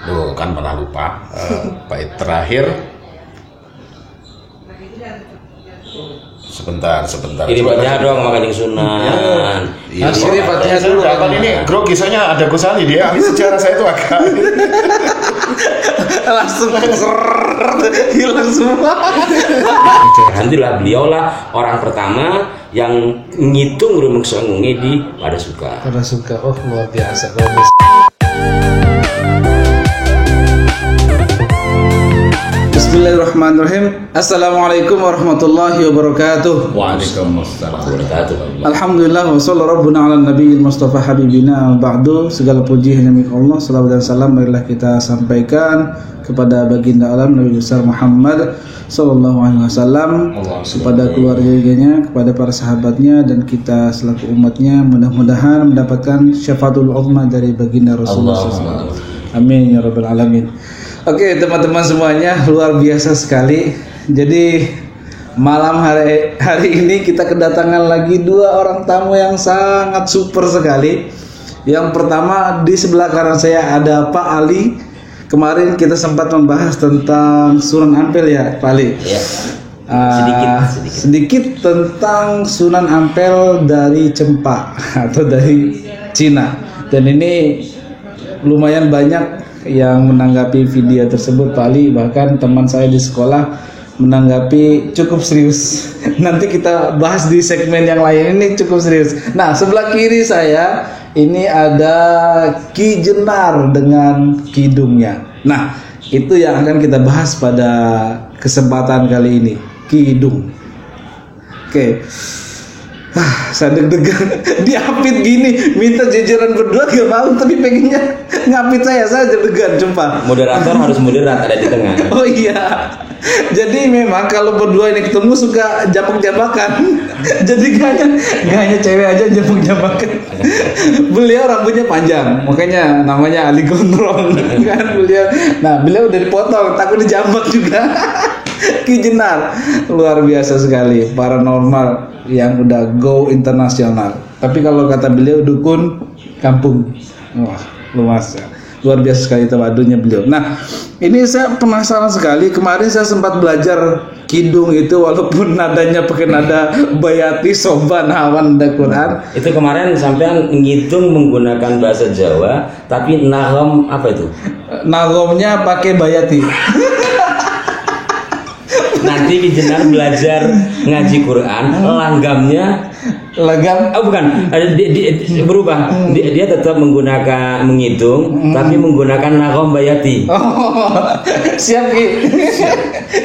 Loh, kan malah lupa. Bait terakhir. Sebentar. Ini Fatihah dong sama Kanjeng Sunan. Iya, Ini Fatihah dulu. Kan ini grogi soalnya ada Gusali dia. Ahli sejarah saya itu agak Langsung hilang semua. Alhamdulillah beliaulah orang pertama yang ngitung rumeng songonge di Padasuka. Karena suka, luar biasa. Bismillahirrahmanirrahim. Assalamualaikum warahmatullahi wabarakatuh. Waalaikumsalam. Alhamdulillah wa sallallahu rabbuna ala nabiyil mustafa habibina ba'du. Segala puji hanya milik Allah. Salawat dan salam marilah kita sampaikan kepada baginda alam Nabi besar Muhammad sallallahu alaihi wasallam, kepada keluarganya, kepada para sahabatnya, dan kita selaku umatnya mudah-mudahan mendapatkan syafaatul uzma dari baginda Rasulullah SAW. Amin ya rabbal alamin. Oke teman-teman semuanya, luar biasa sekali. Jadi malam hari ini kita kedatangan lagi dua orang tamu yang sangat super sekali. Yang pertama di sebelah kanan saya ada Pak Ali. Kemarin kita sempat membahas tentang Sunan Ampel ya Pak Ali. Ya. Sedikit tentang Sunan Ampel dari Cempa atau dari Cina. Dan ini lumayan banyak yang menanggapi video tersebut Pak Ali, bahkan teman saya di sekolah menanggapi cukup serius. Nanti kita bahas di segmen yang lain, ini cukup serius. Nah, sebelah kiri saya ini ada Ki Jenar dengan kidungnya. Nah, itu yang akan kita bahas pada kesempatan kali ini, kidung. Oke. Saya deg-degan diapit gini, minta jajaran berdua gak mau, tapi pengennya ngapit saya deg-degan. Jumpa Moderator harus moderat, ada di tengah. Oh iya. Jadi memang kalau berdua ini ketemu suka jambak-jambakan. Jadi gak hanya cewek aja jambak-jambakan. Beliau rambutnya panjang, makanya namanya Ali Gondrong kan beliau. Nah, beliau udah dipotong, takut dijambak juga. Ki Jenar luar biasa sekali, paranormal yang udah go internasional. Tapi kalau kata beliau dukun kampung. Wah, luar biasa sekali tawadunya beliau. Nah, ini saya penasaran sekali. Kemarin saya sempat belajar kidung itu, walaupun nadanya pakai nada bayati, soban, hawan, dan Quran. Itu kemarin sampean ngitung menggunakan bahasa Jawa, tapi nagom apa itu? Nagomnya pakai bayati. Nanti Ki Jenar belajar ngaji Quran, langgamnya Langgam? Oh bukan, berubah. Dia tetap menghitung, tapi menggunakan nagom bayati. Oh, siap Ki.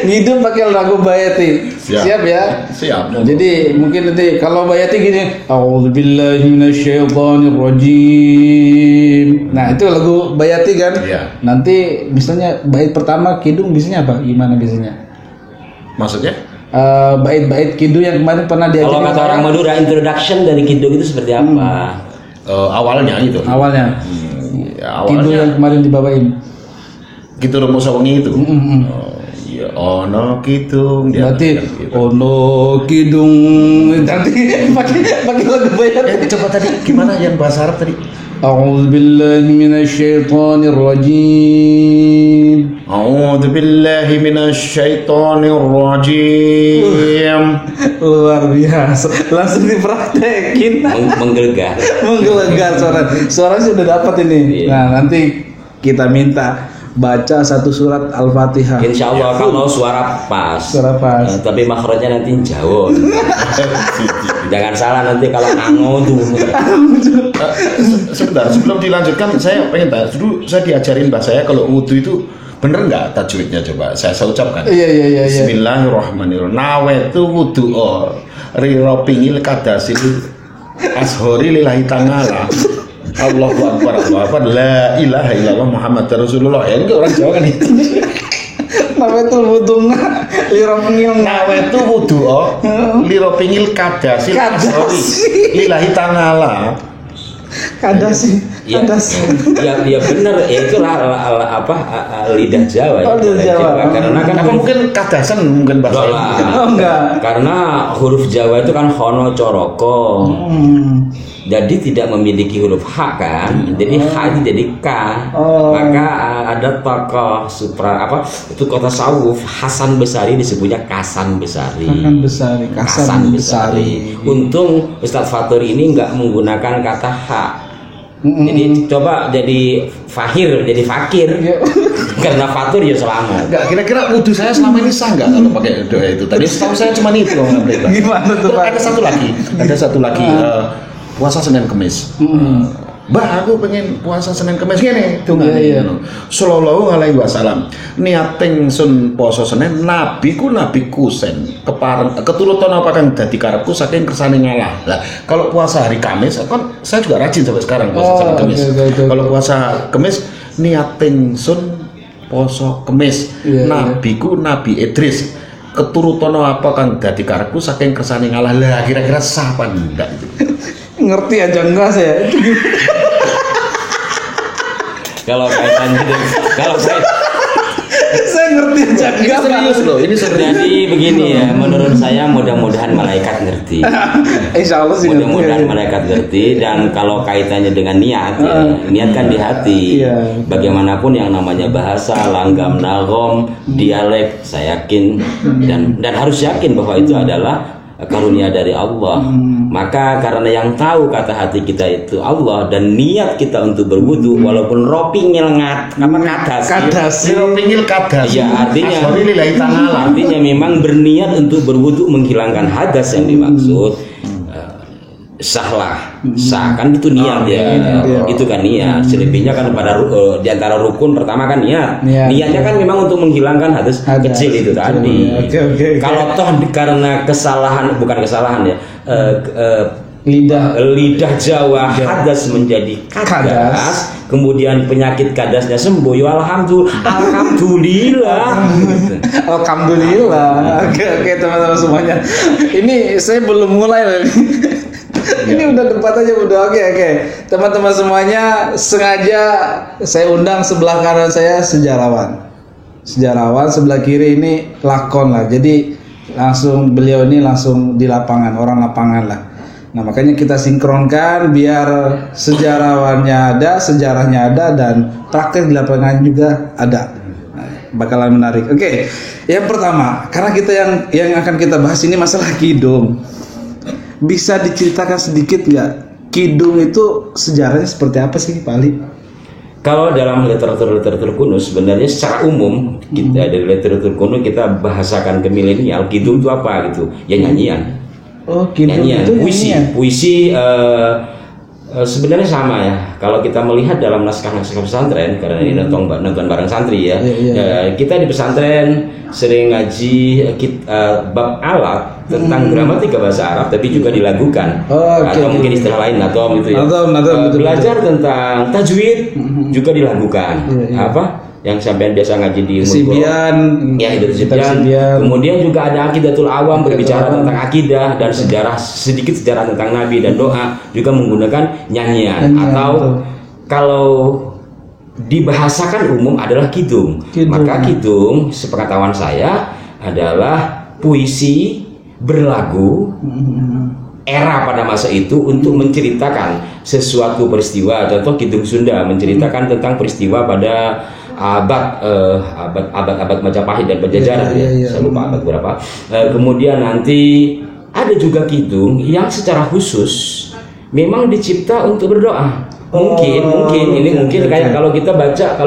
Ngidung pakai nagom bayati. Siap ya? Siap. Jadi mungkin nanti kalau bayati gini, A'udzubillahi minasyaitonirrajim. Nah, itu lagu bayati kan? Iya. Nanti misalnya bait pertama kidung biasanya apa? Gimana biasanya? Maksudnya? Bait-bait kidung yang kemarin pernah diajarin. Kalau kata orang Madura, introduction dari kidung itu seperti apa? Awalnya itu. Awalnya. Kidung yang kemarin dibawain. Gitu rumus wengi itu. Ya ono kidung. Berarti ono kidung nanti pakai lagu bayat. Coba tadi gimana yang bahasa Arab tadi? A'udzubillahi minasyaitonirrajim. A'udzubillahi minasyaitonirrajim. Luar biasa. Langsung dipraktekin. Menggelegar. Menggelegar suara sudah dapat ini. Nah, nanti kita minta baca satu surat Al-Fatihah. Insya Allah kalau suara pas. Suara pas. Tapi makhrajnya nanti jauh. Jangan salah nanti kalau ango tuh. Sebentar, sebelum dilanjutkan saya pengen tanya. Dulu saya diajarin bahasa saya kalau wudu itu bener nggak tajwidnya, coba saya ucapkan. Iya. Bismillahirrahmanirrahim. Nawaitu wudu riro pingil kadasil ashori lillahi ta'ala. Allahu akbar, la ilaha illallah Muhammad Rasulullah. Ya, ini orang Jawa kan itu. Nawetul wudunga liro pengil Nawaitu wudu liro pingil kadasil ashori lillahi ta'ala. Kadasi. Ya benar, ya itu lidah Jawa. Oh, lidah Jawa. Karena kan apa mungkin kadasan mungkin bahasa enggak. Karena huruf Jawa itu kan hono coroko. Jadi tidak memiliki huruf H kan. Jadi H itu jadi K. Maka ada tokoh itu kota tasawuf Hasan Besari disebutnya Kasan Besari. Kasan Besari. Untung Ustadz Fatur ini nggak menggunakan kata hak. Jadi coba jadi fakir karena Fatur ya selamat. Enggak, kira-kira wudhu saya selama ini sah nggak kalau pakai doa itu? Tadi setahu saya cuma itu mereka. Gimana tuh Pak? Ada satu lagi puasa Senin Kemis. Mbak, aku pengen puasa Senin Kemis gini, sallallahu alaihi wasallam. Niat ingsun poso Senin, nabi kusen ketulutan apa kang dadi karepku saking kersane ngalah. Lah, kalau puasa hari Kamis, kan saya juga rajin sampai sekarang puasa Senin Kemis. Kalau puasa Kemis, niat ingsun poso Kemis, Nabi Idris. Keturutan apa kang dadi karepku saking kersane ngalah. Lah, kira-kira sah apa enggak itu? Ngerti aja enggak saya. Kalau kaitannya kalau saya ngerti aja enggak. Serius loh, ini serius. Jadi begini ya, menurut saya mudah-mudahan malaikat ngerti. Insya Allah sih mudah-mudahan malaikat ngerti. Dan kalau kaitannya dengan niat, niat kan di hati. Bagaimanapun yang namanya bahasa, langgam, nagom, dialek, saya yakin dan harus yakin bahwa itu adalah karunia dari Allah. Maka karena yang tahu kata hati kita itu Allah dan niat kita untuk berwudu walaupun ropingil kadas. Ya artinya memang berniat untuk berwudu menghilangkan hadas yang dimaksud. Sah kan itu niat itu kan niat. Selebihnya kan pada di antara rukun pertama kan niatnya kan memang untuk menghilangkan hadas kecil itu tadi. Kalau toh karena bukan kesalahan ya, lidah Jawa hadas menjadi kadas, kemudian penyakit kadasnya sembuh, ya alhamdulillah. Oke teman-teman semuanya, ini saya belum mulai. Ini udah debat aja udah oke. Teman-teman semuanya, sengaja saya undang sebelah kanan saya sejarawan, sebelah kiri ini lakon lah. Jadi beliau ini langsung di lapangan, orang lapangan lah. Nah makanya kita sinkronkan biar sejarawannya ada, sejarahnya ada, dan praktek di lapangan juga ada. Bakalan menarik. Oke, yang pertama karena kita yang akan kita bahas ini masalah kidung. Bisa diceritakan sedikit nggak kidung itu sejarahnya seperti apa sih Pak Ali? Kalau dalam literatur kuno sebenarnya secara umum kita dari literatur kuno kita bahasakan ke milenial, kidung itu apa gitu? Ya nyanyian. Oh, kidung nyanyian, itu puisi sebenarnya sama ya. Kalau kita melihat dalam naskah-naskah pesantren, karena ini nonton bareng santri ya, kita di pesantren sering ngaji bab alat tentang gramatika bahasa Arab, tapi juga dilagukan atau mungkin istilah lain natom itu ya. Belajar tentang tajwid juga dilagukan. Apa yang sampean biasa ngaji di Sibian, Sibian. Kemudian juga ada Aqidatul Awam berbicara tentang akidah dan sedikit sejarah tentang Nabi dan doa, juga menggunakan nyanyian atau kalau dibahasakan umum adalah kidung. Maka kidung sepengetahuan saya adalah puisi berlagu era pada masa itu untuk menceritakan sesuatu peristiwa. Contoh kidung Sunda menceritakan tentang peristiwa pada abad Majapahit dan Pajajaran saya lupa abad berapa. Kemudian nanti ada juga kidung yang secara khusus memang dicipta untuk berdoa. Mungkin kayak kalau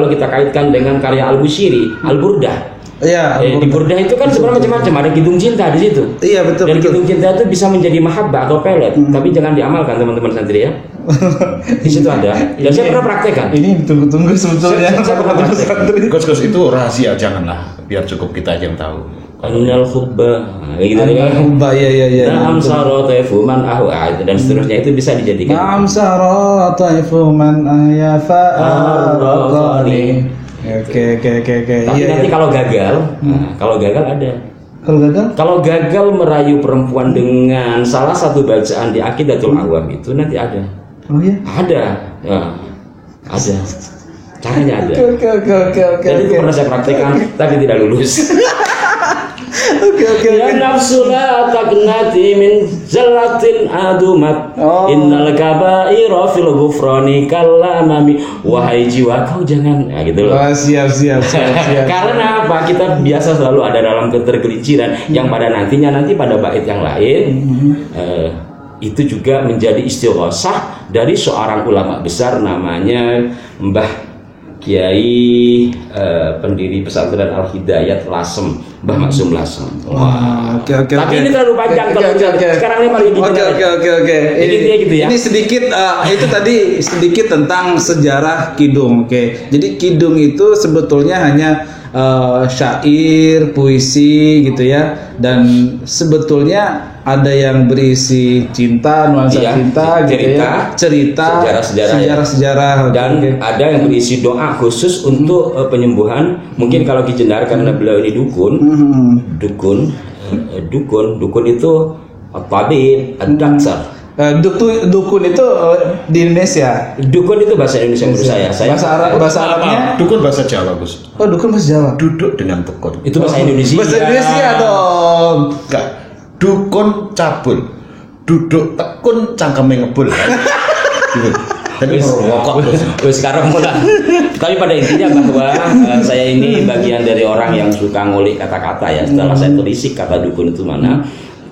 kita kaitkan dengan karya Al-Bushiri, Al-Burdah. Di Burdah itu kan sebenarnya macam-macam, ada kidung cinta di situ. Iya betul. Dan kidung cinta itu bisa menjadi mahabbah atau pelet, tapi jangan diamalkan teman-teman santri ya. Di situ ada. Dan saya pernah praktekkan. Ini tunggu sebetulnya. Saya pernah praktekkan. Gus itu rahasia, janganlah, biar cukup kita aja yang tahu. Annal khutbah, gitu kan? Iya. Na'am saratifu man dan seterusnya itu bisa dijadikan. Na'am saratifu man fa'arqani. Oke. Tapi nanti kalau gagal ada. Kalau gagal merayu perempuan dengan salah satu bacaan di Aqidatul Awam itu nanti ada. Oh iya? Ada. Ada. Caranya ada. Oke. Jadi itu pernah saya praktekkan tapi tidak lulus. Oke. Ya nafsu la taqnati min zallatin adumat. Innal kaba'ira fil ghufrani kallamami. Wahai jiwa kau jangan gitu loh. Siap. Karena apa? Kita biasa selalu ada dalam ketergelinciran yang pada nanti pada bait yang lain itu juga menjadi istighosah dari seorang ulama besar namanya Mbah Kiai pendiri pesantren Al Hidayat Lasem, Mbah Maksum Lasem. Wah. Oke. Tapi ini terlalu panjang kalau sekarang ini paling Oke. Jadi gitu ya. Ini sedikit itu tadi sedikit tentang sejarah kidung. Oke. Jadi kidung itu sebetulnya hanya syair, puisi gitu ya. Dan sebetulnya ada yang berisi cinta, nuansa cinta, cerita, sejarah, dan ada yang berisi doa khusus untuk penyembuhan. Mungkin kalau Ki Jenar karena beliau ini dukun itu tabib, dokter. Dukun itu di Indonesia. Dukun itu bahasa Indonesia menurut saya. Bahasa Arabnya dukun bahasa Jawa, Gus. Oh, dukun bahasa Jawa. Duduk dengan tekun. Itu bahasa Indonesia. Bahasa Indonesia dong. Enggak. Dukun cabul, duduk tekun cangkeme ngebul kan? Tapi sekarang mulai. Tapi pada intinya bahwa saya ini bagian dari orang yang suka ngulik kata-kata ya. Setelah saya telisik kata dukun itu mana,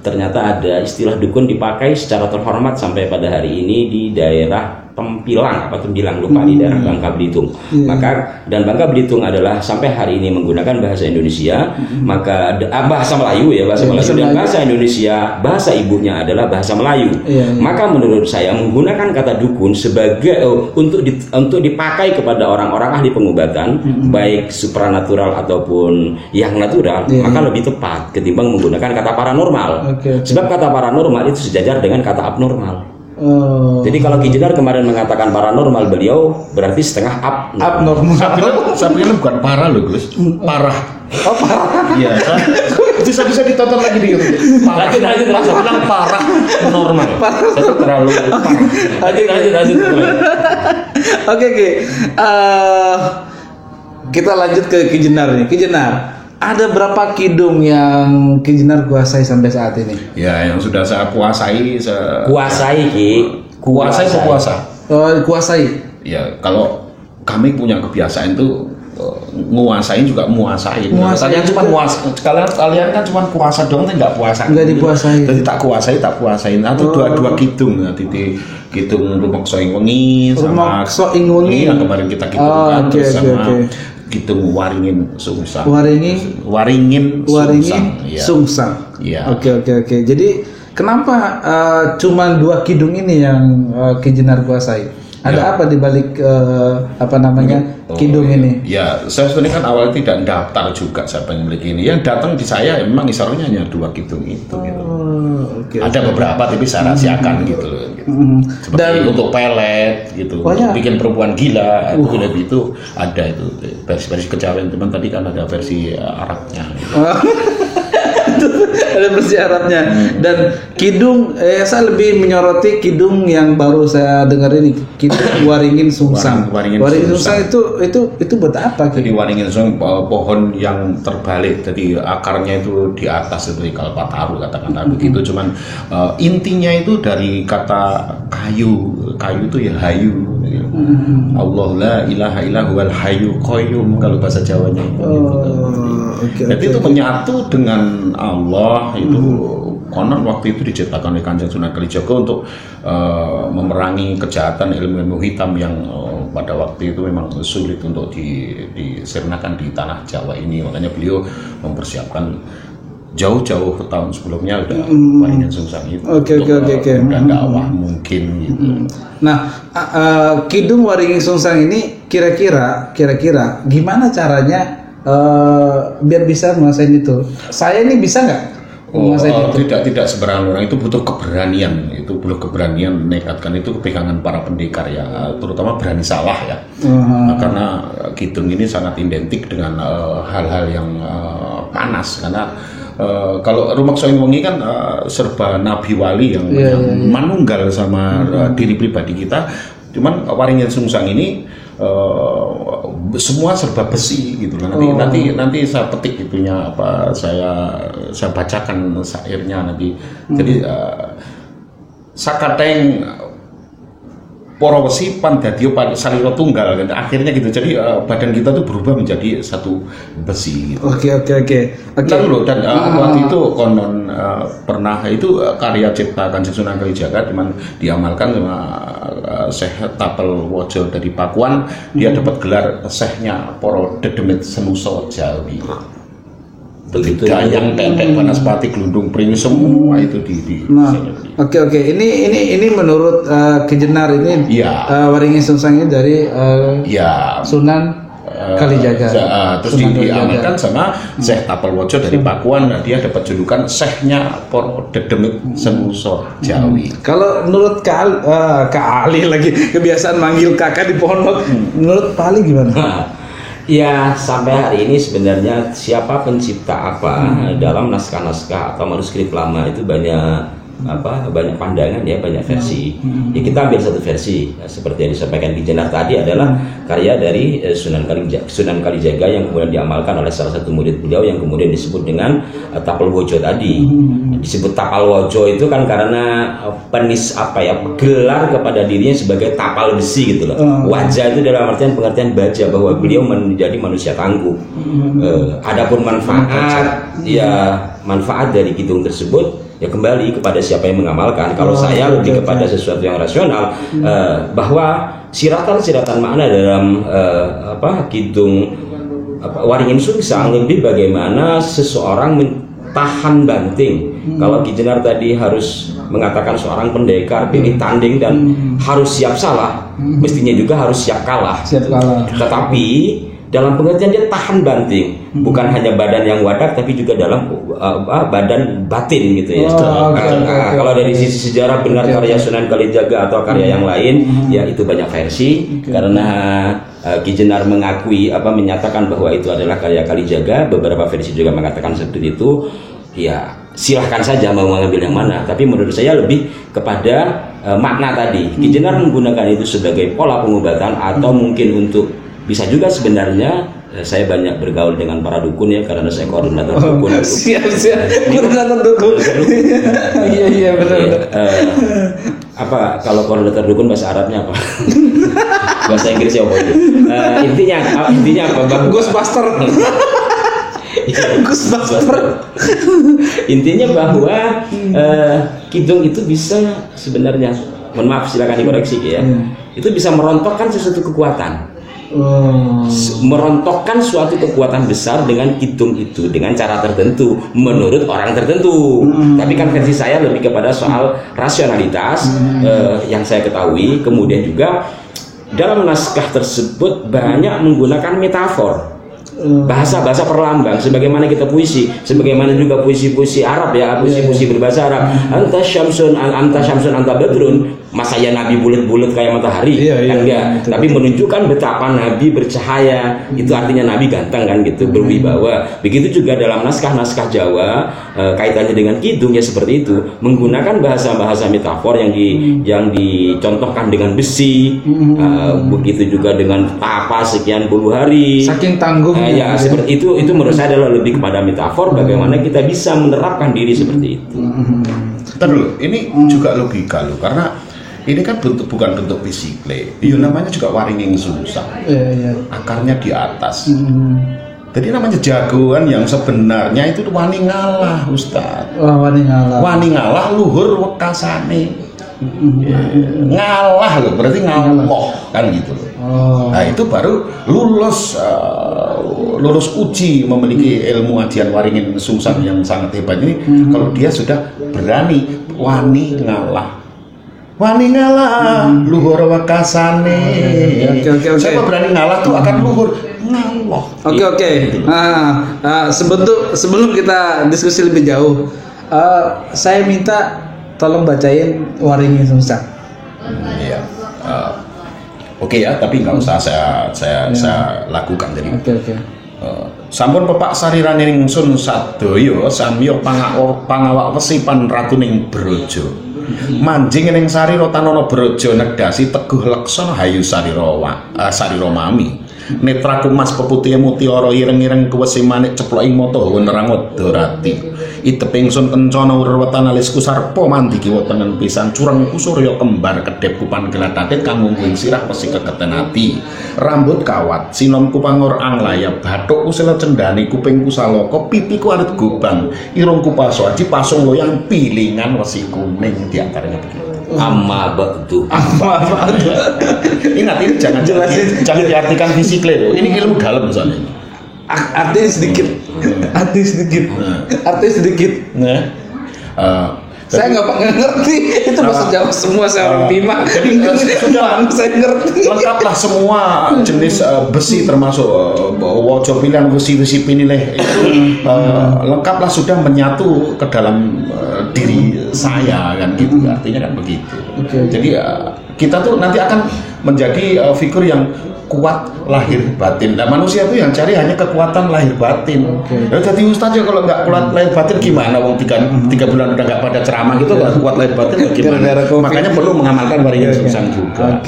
ternyata ada istilah dukun dipakai secara terhormat sampai pada hari ini di daerah Tempilang lupa di daerah Bangka Belitung. Maka dan Bangka Belitung adalah sampai hari ini menggunakan bahasa Indonesia, maka bahasa Melayu ya, bahasa Melayu dan bahasa Indonesia bahasa ibunya adalah bahasa Melayu. Maka menurut saya menggunakan kata dukun sebagai untuk dipakai kepada orang-orang ahli pengobatan baik supranatural ataupun yang natural, maka lebih tepat ketimbang menggunakan kata paranormal. Sebab kata paranormal itu sejajar dengan kata abnormal. Jadi kalau Ki Jenar kemarin mengatakan paranormal, beliau berarti setengah abnormal. Sapinya bukan parah loh, Gus. Parah. Oh, parah. Iya, kan? Bisa ditonton lagi di YouTube. Lanjut. Bilang parah normal. Itu terlalu parah. Lanjut. Oke. Kita lanjut ke Ki Jenar nih. Ki Jenar, ada berapa kidung yang Ki Jenar kuasai sampai saat ini? Ya, yang sudah saya kuasai. Kuasai. Kuasai. Ya, kalau kami punya kebiasaan itu nguasain juga muasain. Kalian cuma kalian kan cuma puasa dong, tapi nggak puasa. Nggak dipuasain. Jadi tak puasain. Atau dua kidung nanti di kidung Rumekso ing Wengi sama yang kemarin kita kidungkan sama Kidung Waringin Sungsang. Waringin Sungsang. Ya. Oke. Jadi kenapa cuma 2 kidung ini yang Ki Jenar kuasai? Ada apa di balik kidung ini? Ya, saya sebenarnya kan awalnya tidak daftar juga siapa yang memiliki ini. Yang datang di saya memang isyaratnya hanya 2 kidung itu. Ada beberapa tapi saya rahasiakan gitu loh. Seperti dan untuk pelet gitu, untuk bikin perempuan gila itu ada itu versi kejawen, teman tadi kan ada versi Arabnya. Gitu. Ada versi Arabnya. Dan kidung saya lebih menyoroti kidung yang baru saya dengar ini, kidung Waringin Sungsang. Waringin Sungsang itu buat apa? Jadi Waringin Sungsang pohon yang terbalik, jadi akarnya itu di atas seperti kalpataru katakanlah begitu. Cuman intinya itu dari kata kayu itu ya hayu. Allah la ilaha illa huwal hayyul qayyum kalau bahasa Jawanya. Jadi itu menyatu dengan Allah itu. Konon waktu itu diciptakan oleh Kanjeng Sunan Kalijaga untuk memerangi kejahatan ilmu-ilmu hitam yang pada waktu itu memang sulit untuk disirnakan di tanah Jawa ini. Makanya beliau mempersiapkan jauh-jauh tahun sebelumnya udah Waringin Sungsang itu udah dakwah mungkin gitu. Nah, kidung Waringin Sungsang ini kira-kira gimana caranya biar bisa menguasain itu? Saya ini bisa nggak? Tidak sebarang orang, itu butuh keberanian, menekatkan itu kepegangan para pendekar ya, terutama berani salah ya. Karena kidung ini sangat identik dengan hal-hal yang panas karena kalau Rumekso ing Wengi kan serba nabi wali yang manunggal sama diri pribadi kita. Cuman Waringin Sungsang ini semua serba besi gitu loh. Nanti saya petik itunya apa, saya bacakan syairnya nanti. Jadi sakateng para wesi pan dadi salira tunggal kan. Akhirnya gitu. Jadi badan kita tuh berubah menjadi satu besi gitu. Oke. Dan waktu itu konon pernah itu karya cipta Kanjeng Sunan Kalijaga cuman diamalkan sama Syekh Tapel Wojo dari Pakuan. Dia dapat gelar Syekhnya para dedemit senusa Jawi. Begitu dayang tentek Banaspati Glundung Pring semua itu di Oke. Ini menurut Ki Jenar ini Waringin Sungsang ini dari Sunan Kalijaga. Terus diamalkan sama Syekh Tapel Wojo dari Pakuan. Nah, dia dapat julukan Syekhnya para dedemit senusa Jawi. Kalau menurut Kak Ali lagi kebiasaan manggil kakak di pondok, menurut Pak Ali gimana? Ya, sampai hari ini sebenarnya siapa pencipta apa dalam naskah-naskah atau manuskrip lama itu banyak pandangan ya, banyak versi. Ya kita ambil satu versi seperti yang disampaikan Ki Jenar tadi adalah karya dari Sunan Kalijaga yang kemudian diamalkan oleh salah satu murid beliau yang kemudian disebut dengan Tapel Wojo tadi. Disebut Tapal Wojo itu kan karena gelar kepada dirinya sebagai tapal besi gitu loh. Wajah itu dalam pengertian baja bahwa beliau menjadi manusia tangguh. Adapun manfaat dari kidung tersebut ya kembali kepada siapa yang mengamalkan. Kalau saya lebih kepada sesuatu yang rasional, bahwa siratan makna dalam kidung Waringin Sungsang lebih bagaimana seseorang tahan banting. Kalau Ki Jenar tadi harus mengatakan seorang pendekar pilih tanding dan harus siap salah, mestinya juga harus siap kalah. Tetapi dalam pengertian dia tahan banting, bukan hanya badan yang wadak tapi juga dalam badan batin gitu ya. Kalau dari sisi sejarah benar karya Sunan Kalijaga atau karya yang lain ya itu banyak versi. Karena Ki Jenar menyatakan bahwa itu adalah karya Kalijaga, beberapa versi juga mengatakan seperti itu. Ya silahkan saja mau mengambil yang mana, tapi menurut saya lebih kepada makna tadi. Ki Jenar menggunakan itu sebagai pola pengobatan atau mungkin untuk bisa juga sebenarnya. Saya banyak bergaul dengan para dukun ya, karena saya koordinator dukun. Siap koordinator dukun. Iya benar. Kalau koordinator dukun bahasa Arabnya apa? Bahasa Inggrisnya apa itu? Intinya apa? Ghostbuster. Intinya bahwa kidung itu bisa sebenarnya, mohon maaf silakan dikoreksi ya, itu bisa merontokkan sesuatu kekuatan. Merontokkan suatu kekuatan besar dengan kidung itu dengan cara tertentu menurut orang tertentu. Tapi kan versi saya lebih kepada soal rasionalitas yang saya ketahui. Kemudian juga dalam naskah tersebut banyak menggunakan metafor, bahasa-bahasa perlambang, sebagaimana kita puisi, sebagaimana juga puisi-puisi Arab ya, puisi-puisi berbahasa Arab. Anta syamsun anta badrun, masaya Nabi bulat-bulat kayak matahari, kan enggak, tapi menunjukkan betapa Nabi bercahaya, itu artinya Nabi ganteng kan gitu, berwibawa. Begitu juga dalam naskah-naskah Jawa kaitannya dengan kidung ya seperti itu, menggunakan bahasa-bahasa metafor yang dicontohkan dengan besi, begitu juga dengan tapa sekian puluh hari, saking tangguh ya seperti itu menurut saya adalah lebih kepada metafor bagaimana kita bisa menerapkan diri seperti itu. Terus ini juga logika loh, karena ini kan bukan bentuk fisik, namanya juga Waringin Sungsang. Akarnya di atas. Jadi namanya jagoan yang sebenarnya itu wani ngalah, Ustaz. Wani ngalah luhur wekasane. Ngalah loh, berarti ngalah kan gitu loh. Nah itu baru lulus uji memiliki ilmu ajian Waringin Sungsang yang sangat hebat ini. Kalau dia sudah berani wani ngalah. Wani ngalah luhur wakasane. Siapa berani ngalah tuh akan luhur ngalah. Oke. Sebelum kita diskusi lebih jauh, saya minta tolong bacain Waringin Sungsang. Iya. Oke ya, tapi nggak usah saya lakukan jadi. Oke. Sampun pepak sariraning ingsun sadaya samya pangawak wesipan ratuning Braja. Manjing ning sarira tanana Braja negdasi teguh leksana hayu sarira mami. Netraku mas peputih mutiara ireng-ireng kuwesi manik ceploking mata hawa nerang dorati. Iteping sun kencana urwetan alisku sarpa mandi kiwa tengen pisan curengku surya kembar kedhep kupan gelatate kang mungguing sirah pesi keketen ati. Rambut kawat sinomku pangor anglayap bathukku sela cendani kupingku salaka pipiku arit gobang irungku paso aji pasung loyang pilingan wesi kuning di antaranya begitu. Amma ba'du. Ingat ini jangan diartikan fisikly loh. Ini ilmu dalam soalnya. Artinya sedikit. Nah. Saya nggak ngerti itu bahasa Jawa semua saya orang Bima. Jadi sudah saya ngerti. Lengkaplah semua jenis besi termasuk wojo pilihan besi pinileh itu lengkaplah sudah menyatu ke dalam diri saya kan gitu artinya kan begitu. Jadi kita tuh nanti akan menjadi figur yang kuat lahir batin. Nah manusia itu yang cari hanya kekuatan lahir batin. Ya, jadi ustaz ya kalau nggak kuat lahir batin gimana? Wong 3 bulan udah nggak pada ceramah gitu nggak kuat lahir batin gimana? Makanya perlu mengamalkan waringin sungsang juga.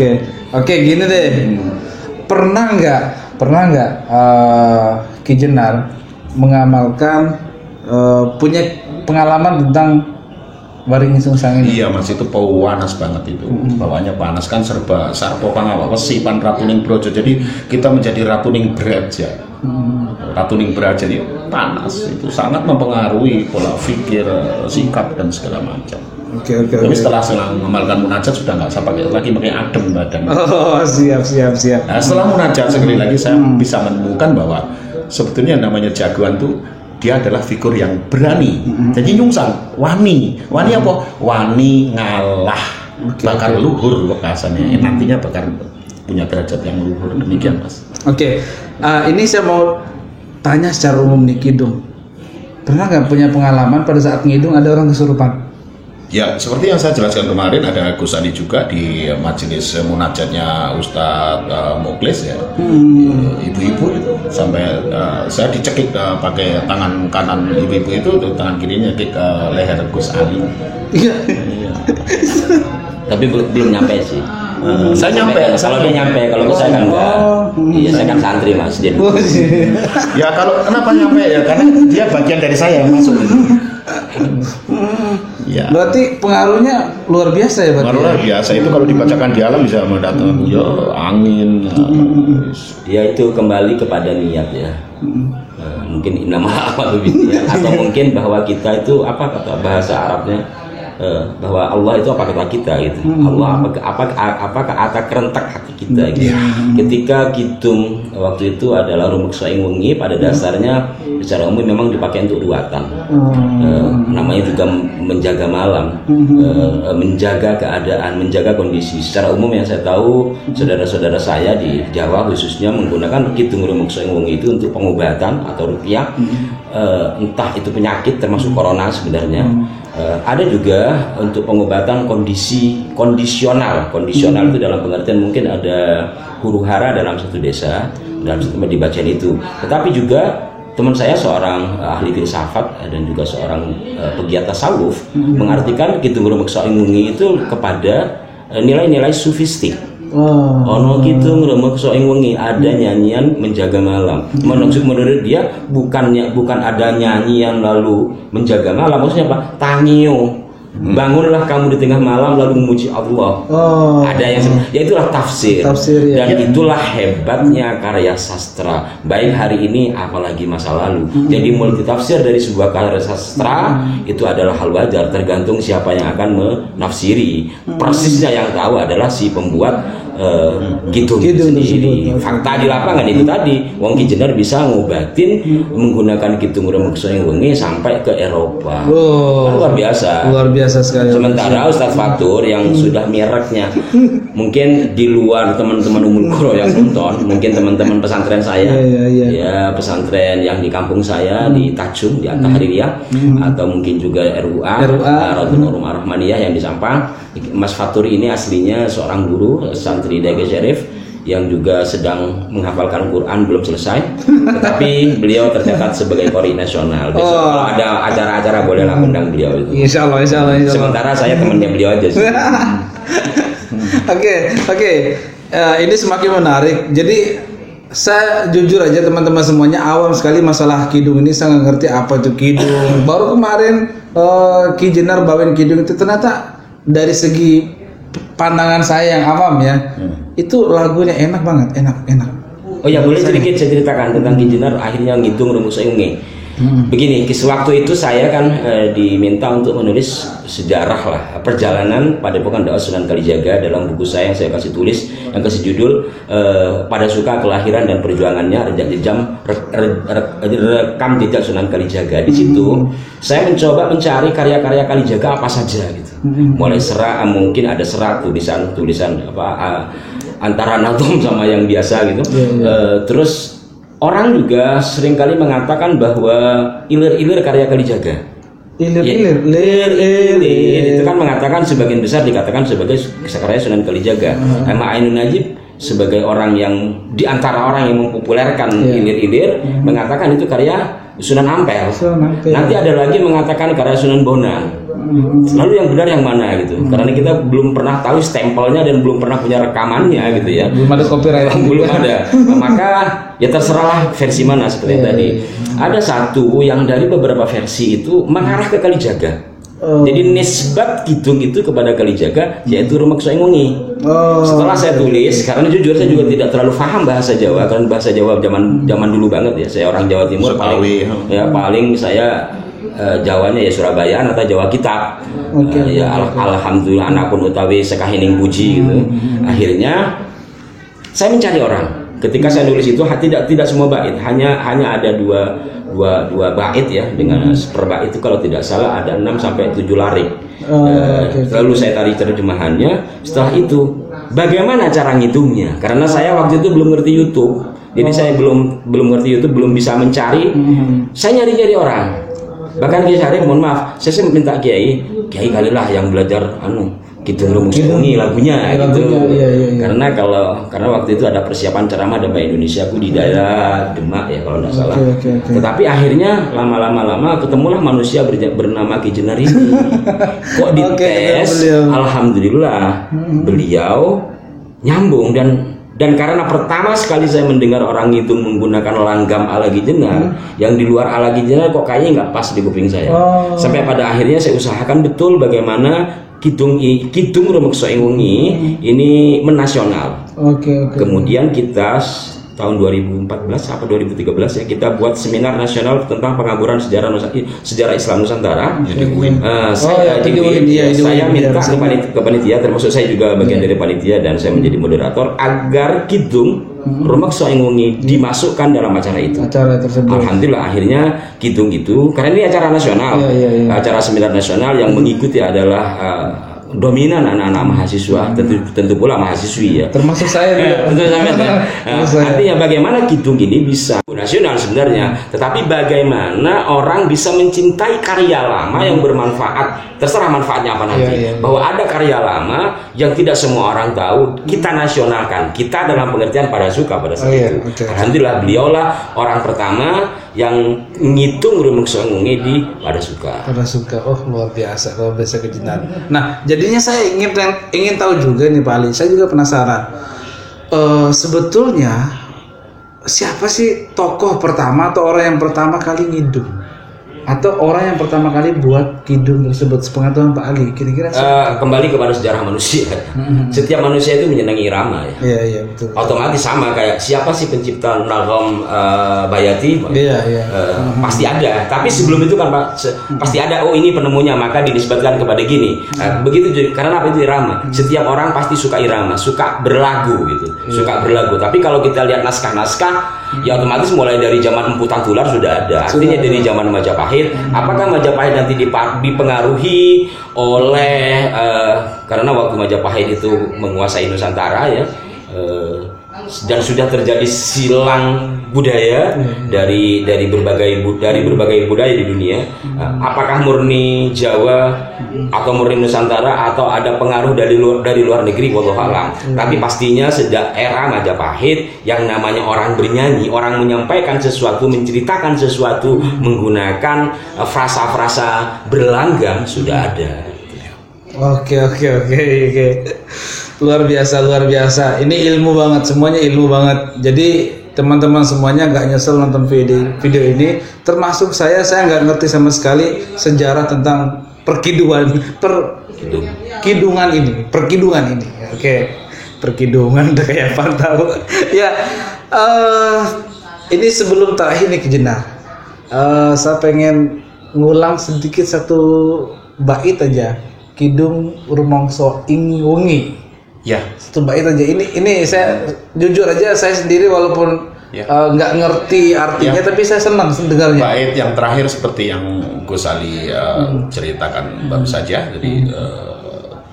Oke, gini deh. Pernah nggak Ki Jenar mengamalkan punya pengalaman tentang waringin sungsang ini? Iya mas, itu panas banget itu. Bawahnya panas kan serba sarpo pangawa wesi pan ratuning brojo. Jadi kita menjadi ratuning beraja. Ratuning beraja itu panas. Itu sangat mempengaruhi pola pikir, sikap dan segala macam. Tapi setelah mengamalkan munajat sudah nggak usah pakai adem badan. Oh siap. Nah, setelah munajat sekali lagi saya bisa menemukan bahwa sebetulnya namanya jagoan tuh dia adalah figur yang berani. Jadi nyungsang, wani apa? Wani ngalah, bakar luhur bakasannya. Nantinya bakar punya derajat yang luhur. Demikian mas. Ini saya mau tanya secara umum nih Kidung. Pernah nggak punya pengalaman pada saat ngidung ada orang kesurupan? Ya, seperti yang saya jelaskan kemarin, ada Gus Adi juga di majelis munajatnya Ustadz Muklis ya, ibu-ibu itu sampai saya dicekik pakai tangan kanan ibu-ibu itu, tangan kirinya ke leher Gus Ali. Iya. Tapi belum nyampe sih. Saya nyampe. Kalau dia nyampe, kalau saya kan enggak. Iya, saya kan santri mas. Jadi. Ya kalau kenapa nyampe ya? Karena dia bagian dari saya yang masuk. Ya. Berarti pengaruhnya luar biasa ya berarti. Luar biasa itu kalau dibacakan di alam bisa mendatangkan angin. Ya itu kembali kepada niat ya. Mungkin nama apa begitu ya. Atau mungkin bahwa kita itu apa kata bahasa Arabnya bahwa Allah itu apa kata kita gitu. Allah apa kata kerentak hati kita gitu. Ketika kidung waktu itu adalah rumuk soing wengi pada dasarnya secara umum memang dipakai untuk ruatan. Namanya juga menjaga malam, menjaga keadaan, menjaga kondisi. Secara umum yang saya tahu saudara-saudara saya di Jawa khususnya menggunakan kidung rumuk soing wengi itu untuk pengobatan atau ruqyah, entah itu penyakit termasuk corona sebenarnya. Ada juga untuk pengobatan kondisional itu dalam pengertian mungkin ada huru hara dalam satu desa dalam satu dibacain itu. Tetapi juga teman saya seorang ahli filsafat dan juga seorang pegiat tasawuf mengartikan kidung rumuk soing wengi itu kepada nilai-nilai sufistik. Ono kidung rumuk soing wengi, ada nyanyian menjaga malam. Menurut dia bukan ada nyanyian lalu menjaga malam, maksudnya apa? Tangio. Bangunlah kamu di tengah malam lalu memuji Allah. Ada yang ya itulah tafsir ya. Dan itulah hebatnya karya sastra baik hari ini apalagi masa lalu. Jadi multi tafsir dari sebuah karya sastra itu adalah hal wajar, tergantung siapa yang akan menafsiri. Persisnya yang tahu adalah si pembuat kidung sendiri. Fakta di lapangan itu tadi, wong Ki Jenar bisa ngobatin menggunakan kidung rumuk soing wengi sampai ke Eropa. Luar biasa sekali. Sementara Ustadz Fatur yang sudah mereknya mungkin di luar teman-teman Umul Qura yang nonton, mungkin teman-teman pesantren saya, ya pesantren yang di kampung saya di Tajung di Atta-Haririyah, atau mungkin juga RUA Raudhun Nurul Rahmaniyah yang di Sampang. Mas Fatur ini aslinya seorang guru santri Daga Syarif yang juga sedang menghafalkan Quran belum selesai, tetapi beliau tercatat sebagai qori nasional. Besok kalau ada acara-acara bolehlah undang beliau itu. Insya Allah. Sementara saya temannya beliau aja sih. Oke. Ini semakin menarik. Jadi saya jujur aja teman-teman semuanya awam sekali masalah kidung ini, saya nggak ngerti apa itu kidung. Baru kemarin Ki Jenar bawain kidung itu, ternyata dari segi pandangan saya yang awam ya, itu lagunya enak banget, enak. Oh ya, boleh sedikit saya ceritakan tentang Ki Jenar akhirnya ngitung rumus Sayunge. Begini, sewaktu itu saya kan diminta untuk menulis sejarah lah perjalanan Padepokan Dakwah Sunan Kalijaga dalam buku saya yang saya kasih tulis yang kasih judul Pada Suka Kelahiran dan Perjuangannya Rekam Jejak Sunan Kalijaga. Di situ saya mencoba mencari karya-karya Kalijaga apa saja gitu. Mulai serat, mungkin ada serat tulisan antara nazom sama yang biasa gitu. Terus orang juga seringkali mengatakan bahwa ilir-ilir karya Kalijaga. Ilir itu kan mengatakan sebagian besar dikatakan sebagai karya Sunan Kalijaga. Ainun Najib sebagai orang yang di antara orang yang mempopulerkan ilir-ilir mengatakan itu karya Sunan Ampel. Nanti ada lagi mengatakan karya Sunan Bonang. Lalu yang benar yang mana gitu? Karena kita belum pernah tahu stempelnya dan belum pernah punya rekamannya gitu ya. Belum ada copyright. Belum ada. Maka ya terserah versi mana seperti tadi. Ada satu yang dari beberapa versi itu mengarah ke Kalijaga. Jadi nisbat kidung itu kepada Kalijaga yaitu Rumek Soengongi. Setelah saya tulis, karena jujur saya juga tidak terlalu paham bahasa Jawa, karena bahasa Jawa zaman dulu banget ya. Saya orang Jawa Timur, paling saya Jawanya ya Surabayaan atau Jawa Kitab. Alhamdulillah anakun utawi sekahining puji gitu. Akhirnya saya mencari orang. Ketika saya nulis itu tidak semua bait, hanya ada dua bait ya, dengan per bait itu kalau tidak salah ada 6 sampai 7 larik. Lalu saya tarik terjemahannya. Setelah itu bagaimana cara ngitungnya? Karena saya waktu itu belum ngerti YouTube. Jadi saya belum ngerti YouTube, belum bisa mencari. Saya nyari orang. Bahkan Kiai Syarif, mohon maaf, saya minta Kiai kalilah yang belajar Kidung Rumek Soengongi lagunya gitu. Karena waktu itu ada persiapan ceramah Demak Indonesia di daerah Demak ya kalau tidak salah. Tetapi akhirnya lama ketemulah manusia bernama Ki Jenar ini. Kok dites, alhamdulillah beliau nyambung dan karena pertama sekali saya mendengar orang itu menggunakan langgam ala Ki Jenar, yang di luar ala Ki Jenar kok kayaknya nggak pas di kuping saya. Sampai pada akhirnya saya usahakan betul bagaimana Kidung Rumek Soengongi ini menasional. Kemudian kita tahun 2014 apa 2013 ya, kita buat seminar nasional tentang pengaburan sejarah Islam Nusantara. Saya minta ke panitia, termasuk saya juga bagian dari panitia dan saya menjadi moderator agar Kidung Rumek Soengongi dimasukkan dalam acara itu. Alhamdulillah akhirnya Kidung itu, karena ini acara nasional, acara seminar nasional yang mengikuti adalah dominan anak-anak mahasiswa, tentu pula mahasiswi ya. Termasuk saya juga. Artinya bagaimana Kidung ini bisa nasional sebenarnya, tetapi bagaimana orang bisa mencintai karya lama yang bermanfaat, terserah manfaatnya apa nanti. Bahwa ada karya lama yang tidak semua orang tahu, kita nasionalkan. Kita dalam pengertian pada suka pada saat itu. Alhamdulillah beliaulah orang pertama yang ngitung Rumek Soengongi di Pada Suka. Oh luar biasa Ki Jenar. Nah jadinya saya ingin tahu juga nih Pak Ali. Saya juga penasaran. Sebetulnya siapa sih tokoh pertama atau orang yang pertama kali ngidung? Atau orang yang pertama kali buat kidung tersebut, sepengetahuan Pak Ali kira-kira kembali kepada sejarah manusia. Setiap manusia itu menyenangi irama ya. Iya betul. Otomatis sama kayak siapa sih pencipta nagom Bayati? Pasti ada. Tapi sebelum itu kan Pak pasti ada. Oh ini penemunya, maka dinisbatkan kepada gini. Begitu karena apa itu irama? Setiap orang pasti suka irama, suka berlagu gitu, suka berlagu. Tapi kalau kita lihat naskah-naskah, ya otomatis mulai dari zaman Empu Tangtular sudah ada. Artinya dari zaman Majapahit. Apakah Majapahit nanti dipengaruhi oleh karena waktu Majapahit itu menguasai Nusantara ya, dan sudah terjadi silang budaya dari berbagai budaya di dunia. Apakah murni Jawa atau murni Nusantara atau ada pengaruh dari luar negeri, wallahu alam. Tapi pastinya sejak era Majapahit yang namanya orang bernyanyi, orang menyampaikan sesuatu, menceritakan sesuatu menggunakan frasa-frasa berlanggam sudah ada. Oke. Luar biasa. Ini ilmu banget, semuanya ilmu banget. Jadi teman-teman semuanya nggak nyesel nonton video ini, termasuk saya nggak ngerti sama sekali sejarah tentang perkidungan ini. Oke. Perkidungan udah kayak apa tahu. Ya, ini sebelum terakhir nih Kejenar. Saya pengen ngulang sedikit satu bait aja. Kidung rumangsa ing wengi. Ya. Satu bait aja. Ini saya jujur aja, saya sendiri walaupun nggak ngerti artinya, tapi saya senang dengarnya. Bait yang terakhir seperti yang Gus Ali ceritakan baru saja. Jadi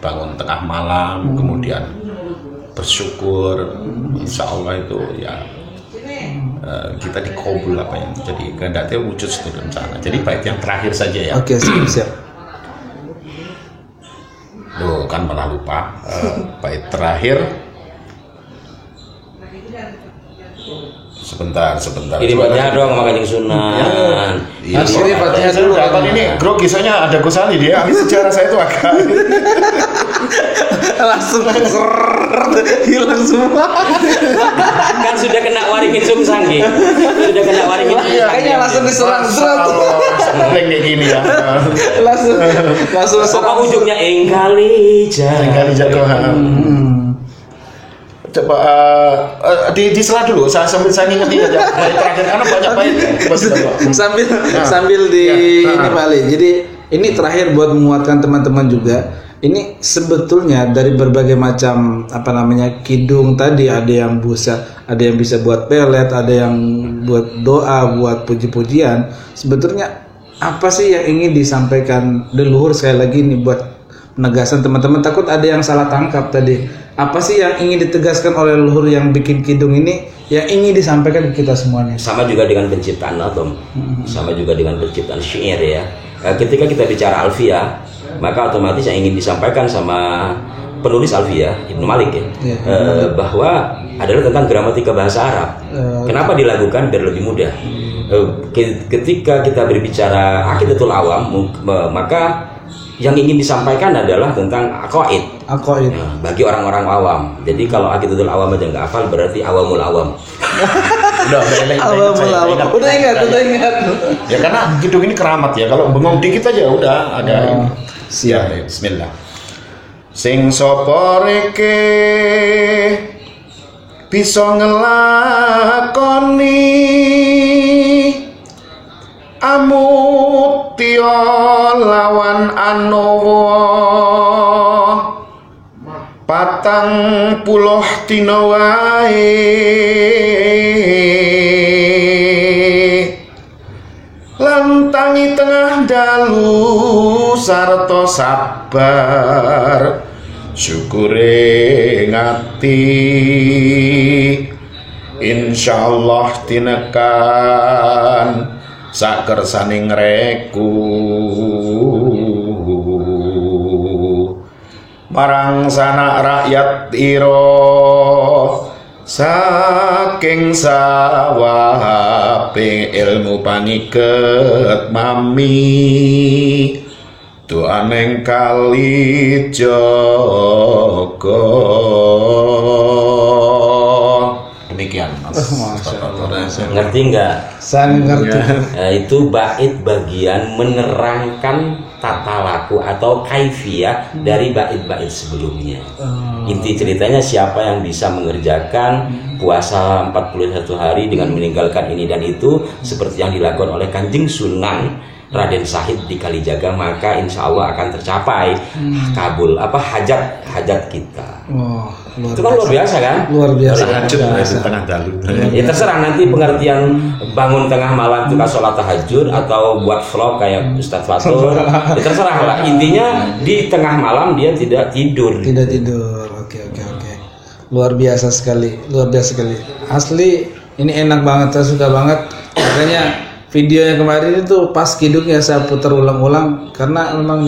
bangun tengah malam, kemudian bersyukur, insya Allah itu ya kita dikabul apa yang jadi kehendaknya wujud seperti rencana. Jadi bait yang terakhir saja ya. Oke, siap. Loh, kan malah lupa. Bait terakhir. Sebentar. Ini Fatihah dong sama Kanjeng Sunan. Ini Fatihah dulu. Apa ini grogi soalnya ada Gus Ali dia. Ahli sejarah saya itu agak langsung hilang semua. Kan sudah kena waringin sungsang gitu. Sudah kena waringin. Kayaknya langsung diserang sering kayak gini ya. langsung Pokok ujungnya engkali jatuh. Coba di sela dulu sambil saya ngingetin aja bait terakhir karena banyak bait sambil ini Bali. Jadi ini terakhir buat menguatkan teman-teman juga. Ini sebetulnya dari berbagai macam kidung tadi, ada yang bisa buat pelet, ada yang buat doa, buat puji-pujian. Sebetulnya apa sih yang ingin disampaikan leluhur? Sekali lagi nih buat penegasan teman-teman, takut ada yang salah tangkap tadi. Apa sih yang ingin ditegaskan oleh leluhur yang bikin kidung ini, yang ingin disampaikan ke kita semuanya? Sama juga dengan penciptaan nazm, sama juga dengan penciptaan syair ya. Ketika kita bicara alfiyah, maka otomatis yang ingin disampaikan sama penulis alfiyah Ibnu Malik ya, bahwa adalah tentang gramatika bahasa Arab. Kenapa dilakukan? Biar lebih mudah. Ketika kita berbicara aqidatul awam, maka yang ingin disampaikan adalah tentang aqaid. Nah, bagi orang-orang awam. Jadi kalau aqidatul awam aja nggak hafal, berarti awamul awam. Udah ingat. Ya karena kidung ini keramat ya. Kalau bengong dikit aja udah ada. Siap. Bismillah. Sing sapa reke bisa ngelakoni amutya lawan anowo 40 dina wae lan tangi tengah dalu sarta sabar syukure ngati insyaallah tinekan sakersane ngreku marang sanak rakyat ira saking sawahape ilmu paniket mami doaneng kali jaga. Demikian Mas. Ngerti nggak? Saya ngerti. Itu bait bagian menerangkan tata laku atau kaifiyah dari bait-bait sebelumnya. Inti ceritanya siapa yang bisa mengerjakan puasa 41 hari dengan meninggalkan ini dan itu seperti yang dilakukan oleh Kanjeng Sunan Raden Syahid di Kalijaga, maka insya Allah akan tercapai kabul hajat kita. Itu kan luar biasa kan? Luar biasa. Tengah dalu. Ya terserah nanti pengertian bangun tengah malam itu sholat tahajud atau buat vlog kayak Ustadz Fatur. Ya terserah lah. Intinya di tengah malam dia tidak tidur. Tidak tidur. Oke. Luar biasa sekali. Asli ini enak banget, saya suka banget. Makanya video yang kemarin itu pas kidungnya saya putar ulang-ulang karena memang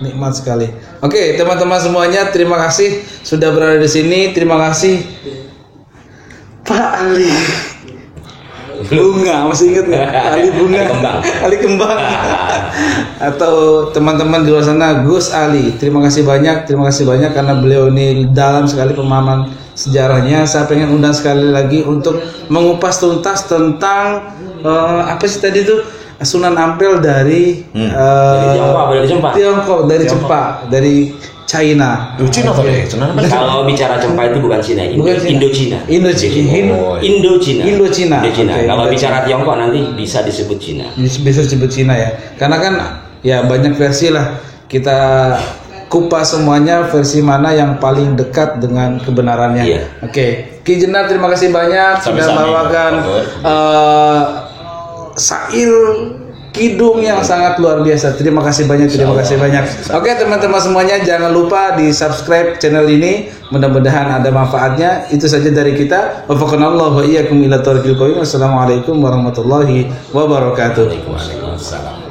nikmat sekali. Oke, teman-teman semuanya, terima kasih sudah berada di sini. Terima kasih Pak Ali. Bunga, masih ingat nggak? Ali Bunga, Ali Kembang. Atau teman-teman di luar sana, Gus Ali. Terima kasih banyak karena beliau ini dalam sekali pemahaman sejarahnya. Saya pengen undang sekali lagi untuk mengupas tuntas tentang apa sih tadi itu Sunan Ampel dari Tiongkok, dari Jepang, dari China. Cina atau Kalau bicara Cempa itu bukan Cina, Indochina. Okay, Kalau bicara Tiongkok nanti bisa disebut Cina. Bisa disebut Cina ya. Karena kan ya banyak versi lah. Kita kupas semuanya versi mana yang paling dekat dengan kebenarannya. Iya. Oke. Ki Jenar terima kasih banyak sudah bawakan syair kidung yang sangat luar biasa. Terima kasih banyak. Oke teman-teman semuanya, jangan lupa di subscribe channel ini. Mudah-mudahan ada manfaatnya. Itu saja dari kita. Wafaqanallahu wa iyyakum ila thoriqil qawim. Wassalamualaikum warahmatullahi wabarakatuh. Waalaikumsalam.